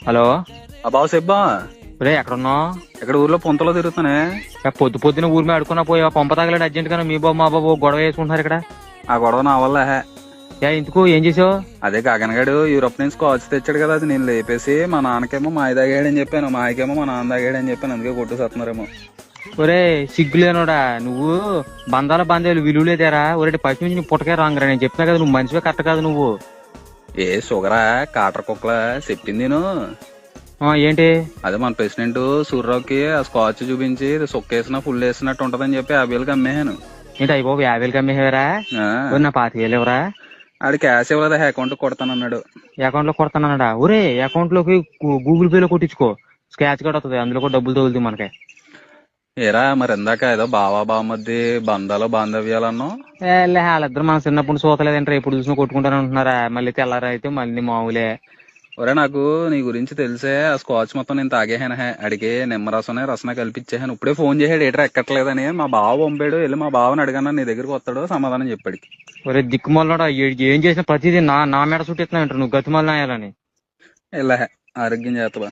Hello. బాబు సెబ్బా రే ఎక్కడున్నావు? ఇక్కడ ఊర్లో పొంతలో తిరుగుతానే. పొద్దు పొద్దున ఊరి మీద ఆడుకున్నా పోయి పంప తగలేడు అర్జెంట్ గా మీ బాబు మా బాబు గొడవ వేసుకుంటున్నారు ఇక్కడ. ఆ గొడవ నా వల్ల ఇందుకు ఏం చేసావు? అదే గగనగాడు యూరోప్ నుంచి స్కాచ్ తెచ్చాడు కదా, అది నేను లేపేసి మా నాన్నకేమో మా ఆయన తాగాడని చెప్పాను, మా ఆయకేమో మా నాన్న తాగాడని చెప్పాను, అందుకే కొట్టేస్తున్నారేమో. ఒరే సిగ్గులేనోడా నువ్వు. బంధాల బంధాలు విలువలేదేరా? ఒరే పచ్చి నుంచి పుట్టకే రాంగరా. నేను చెప్పినా కదా నువ్వు మనిషివే కరెక్ట్ కాదు నువ్వు. ఏ షుగరా కాటర్ కుక్కలా చెప్పింది నేను. ఏంటి? అదే మన ప్రెసిడెంట్ సూర్యరావుకి ఆ స్కాచ్ చూపించి సొక్కేసినా ఫుల్ వేసినట్టు ఉంటదని చెప్పి 50,000కి అమ్మేహాను. ఏంటి అయిపోయి 50,000 అమ్మేవారా? నా 25,000 ఎవరా? ఆడు క్యాష్ ఇవ్వలేదా, అకౌంట్ కొడతానన్నాడు. అకౌంట్ లో కొడతానన్నాడా? ఒరే అకౌంట్ లోకి గూగుల్ పే లో కొట్టించుకో, స్క్రాచ్ కార్డ్ వస్తుంది, అందులో కూడా డబ్బులు తగులుతాయి మనకి. ఏరా మరి ఇందాక ఏదో బావా మధ్య బంధాలు బాంధవ్యాలన్నో. వాళ్ళిద్దరు మన చిన్నప్పుడు చూతలేదంటారా? ఎప్పుడు చూసినా కొట్టుకుంటానే ఉంటున్నారా? మళ్ళీ తెల్లారా అయితే మళ్ళీ మామూలే. ఒరే నాకు నీ గురించి తెలిసే ఆ స్కాచ్ మొత్తం నేను తాగేహాను. అడిగి నిమ్మరసనే రసన కల్పించేహాను. ఇప్పుడే ఫోన్ చేసాడు ఏట్రా ఎక్కట్లేదని. మా బావ పంపాడు, వెళ్ళి మా బావని అడిగాను, నీ దగ్గరికి వస్తాడు సమాధానం చెప్పాడు. ఒరే దిక్కుమాలనోడా, ఏం చేసినా ప్రతిదీ నా మెడ చుట్టూ ఇస్తున్నావు నువ్వు గతిమాలని అయ్యాలని. ఇలా ఆరోగ్యం చేతవా.